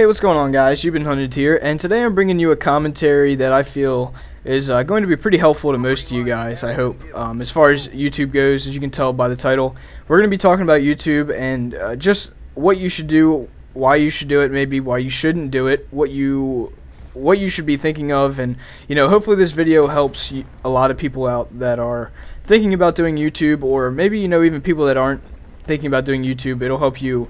Hey, what's going on, guys? YBHunted here, and today I'm bringing you a commentary that I feel is going to be pretty helpful to most of you guys, I hope. As far as YouTube goes, as you can tell by the title, we're going to be talking about YouTube and just what you should do, why you should do it, maybe why you shouldn't do it, what you should be thinking of, and hopefully this video helps a lot of people out that are thinking about doing YouTube, or maybe even people that aren't thinking about doing YouTube. It'll help you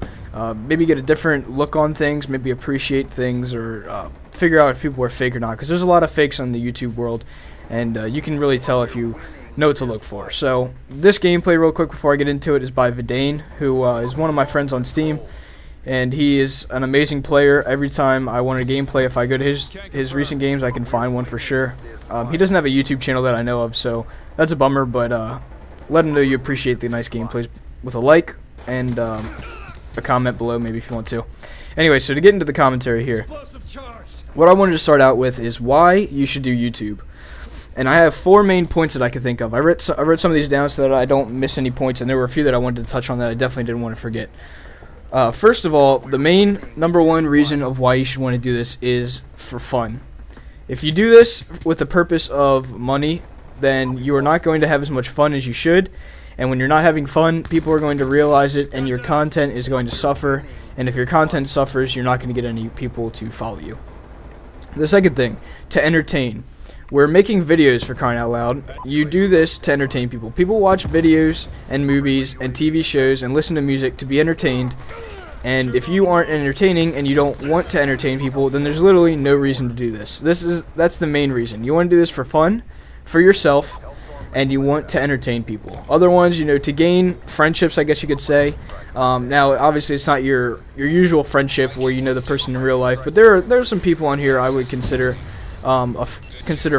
maybe get a different look on things, maybe appreciate things, or figure out if people are fake or not, because there's a lot of fakes on the YouTube world, and you can really tell if you know what to look for. So this gameplay, real quick before I get into it, is by Vidane, who is one of my friends on Steam, and he is an amazing player. Every time I want a gameplay, if I go to his recent games, I can find one for sure. He doesn't have a YouTube channel that I know of, so that's a bummer, but let him know you appreciate the nice gameplays with a like and a comment below, maybe, if you want to. Anyway, so to get into the commentary here, what I wanted to start out with is why you should do YouTube. And I have 4 main points that I could think of. I wrote some of these down so that I don't miss any points, and there were a few that I wanted to touch on that I definitely didn't want to forget. First of all, the main #1 reason of why you should want to do this is for fun. If you do this with the purpose of money, then you are not going to have as much fun as you should. And when you're not having fun, people are going to realize it, and your content is going to suffer. And if your content suffers, you're not going to get any people to follow you. The second thing, to entertain. We're making videos, for crying out loud. You do this to entertain people. People watch videos and movies and TV shows and listen to music to be entertained. And if you aren't entertaining and you don't want to entertain people, then there's literally no reason to do this. That's the main reason. You want to do this for fun, for yourself, and you want to entertain people. Other ones, to gain friendships, I guess you could say. Now, obviously, it's not your usual friendship where you know the person in real life, but there are some people on here I would consider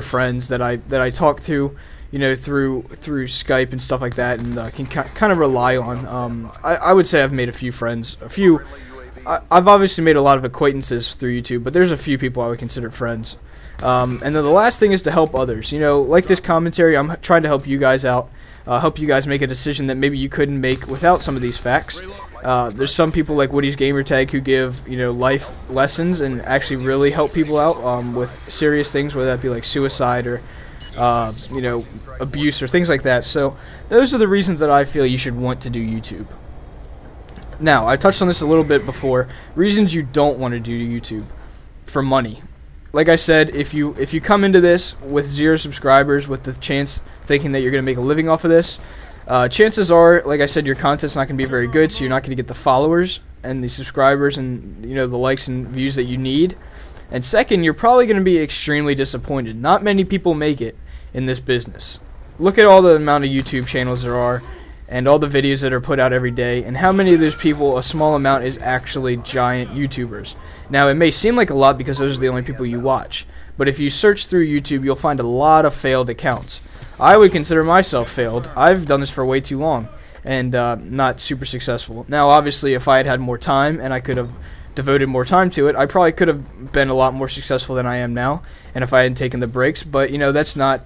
friends that I talk to, through Skype and stuff like that, and can kind of rely on. I would say I've made a few friends. I've obviously made a lot of acquaintances through YouTube, but there's a few people I would consider friends. And then the last thing is to help others. Like this commentary, I'm trying to help you guys out, help you guys make a decision that maybe you couldn't make without some of these facts. There's some people like Woody's Gamertag who give life lessons and actually really help people out with serious things, whether that be like suicide or abuse or things like that. So those are the reasons that I feel you should want to do YouTube. Now, I touched on this a little bit before. Reasons you don't want to do YouTube: for money. Like I said, if you come into this with 0 subscribers, with the chance thinking that you're going to make a living off of this, chances are, like I said, your content's not going to be very good, so you're not going to get the followers and the subscribers and the likes and views that you need. And second, you're probably going to be extremely disappointed. Not many people make it in this business. Look at all the amount of YouTube channels there are and all the videos that are put out every day, and how many of those people, a small amount, is actually giant YouTubers. Now, it may seem like a lot because those are the only people you watch, but if you search through YouTube, you'll find a lot of failed accounts. I would consider myself failed. I've done this for way too long and not super successful. Now, obviously, if I had more time and I could have devoted more time to it, I probably could have been a lot more successful than I am now, and if I hadn't taken the breaks, but that's not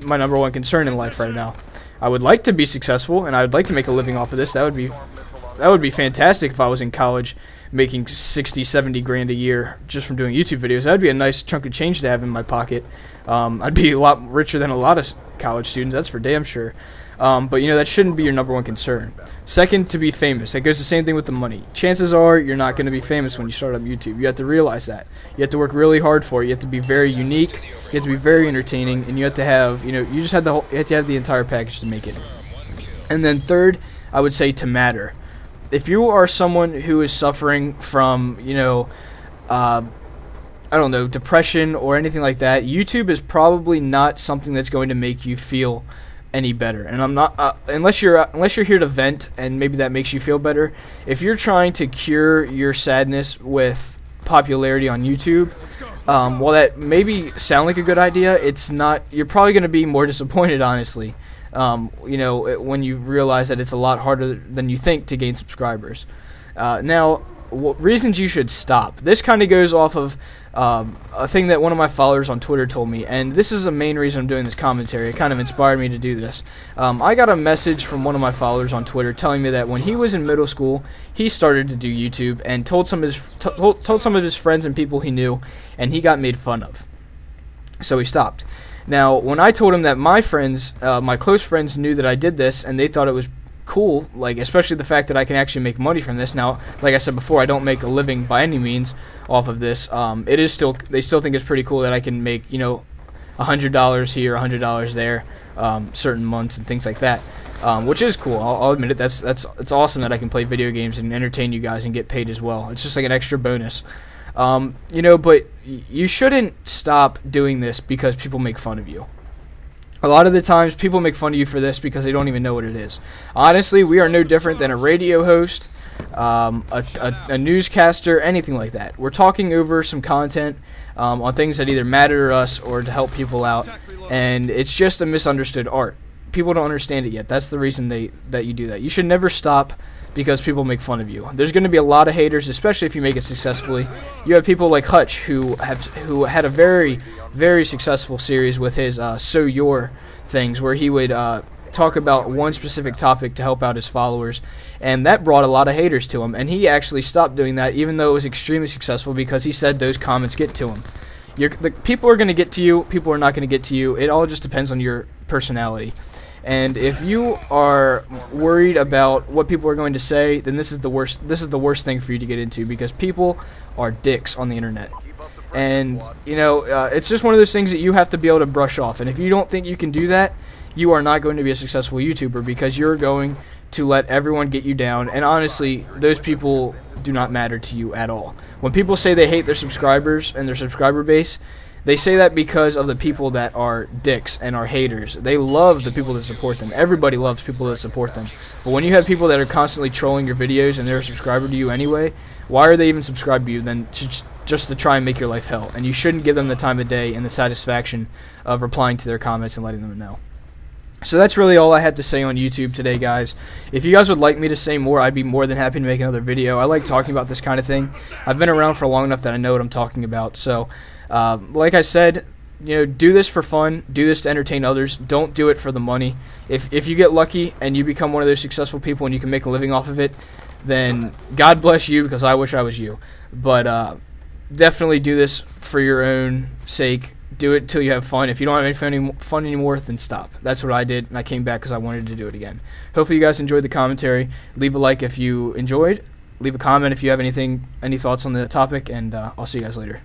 my #1 concern in life right now. I would like to be successful, and I would like to make a living off of this. That would be fantastic if I was in college making 60, 70 grand a year just from doing YouTube videos. That would be a nice chunk of change to have in my pocket. I'd be a lot richer than a lot of college students, that's for damn sure. But that shouldn't be your #1 concern. Second, to be famous. That goes the same thing with the money. Chances are you're not going to be famous when you start up YouTube. You have to realize that. You have to work really hard for it. You have to be very unique. You have to be very entertaining, and you have to have, you have to have the entire package to make it. And then third, I would say to matter. If you are someone who is suffering from, I don't know, depression or anything like that, YouTube is probably not something that's going to make you feel any better. And I'm not unless you're here to vent, and maybe that makes you feel better. If you're trying to cure your sadness with popularity on YouTube, while that maybe sound like a good idea, it's not. You're probably going to be more disappointed, honestly. When you realize that it's a lot harder than you think to gain subscribers. Now, reasons you should stop. This kind of goes off of a thing that one of my followers on Twitter told me, and this is the main reason I'm doing this commentary. It kind of inspired me to do this. I got a message from one of my followers on Twitter telling me that when he was in middle school, he started to do YouTube and told some of his friends and people he knew, and he got made fun of. So he stopped. Now, when I told him that my friends, my close friends, knew that I did this, and they thought it was cool, like especially the fact that I can actually make money from this. Now, like I said before, I don't make a living by any means off of this. They still think it's pretty cool that I can make, you know, $100 here, $100 there, certain months and things like that, which is cool. I'll admit it. It's awesome that I can play video games and entertain you guys and get paid as well. It's just like an extra bonus. You know, but you shouldn't stop doing this because people make fun of you. A lot of the times, people make fun of you for this because they don't even know what it is. Honestly, we are no different than a radio host, a newscaster, anything like that. We're talking over some content on things that either matter to us or to help people out, and it's just a misunderstood art. People don't understand it yet. That's the reason that you do that. You should never stop because people make fun of you. There's going to be a lot of haters, especially if you make it successfully. You have people like Hutch who had a very, very successful series with his So Your things, where he would talk about one specific topic to help out his followers, and that brought a lot of haters to him, and he actually stopped doing that even though it was extremely successful because he said those comments get to him. The people are going to get to you, people are not going to get to you. It all just depends on your personality. And if you are worried about what people are going to say, then this is the worst thing for you to get into, because people are dicks on the internet. And you know, it's just one of those things that you have to be able to brush off. And if you don't think you can do that, you are not going to be a successful YouTuber, because you're going to let everyone get you down. And honestly, those people do not matter to you at all. When people say they hate their subscribers and their subscriber base, they say that because of the people that are dicks and are haters. They love the people that support them. Everybody loves people that support them. But when you have people that are constantly trolling your videos and they're a subscriber to you anyway, why are they even subscribed to you then just to try and make your life hell? And you shouldn't give them the time of day and the satisfaction of replying to their comments and letting them know. So that's really all I had to say on YouTube today, guys. If you guys would like me to say more, I'd be more than happy to make another video. I like talking about this kind of thing. I've been around for long enough that I know what I'm talking about. So, like I said, you know, do this for fun. Do this to entertain others. Don't do it for the money. If you get lucky and you become one of those successful people and you can make a living off of it, then God bless you, because I wish I was you. But definitely do this for your own sake. Do it till you have fun. If you don't have any fun anymore, then stop. That's what I did, and I came back because I wanted to do it again. Hopefully you guys enjoyed the commentary. Leave a like if you enjoyed. Leave a comment if you have any thoughts on the topic, and I'll see you guys later.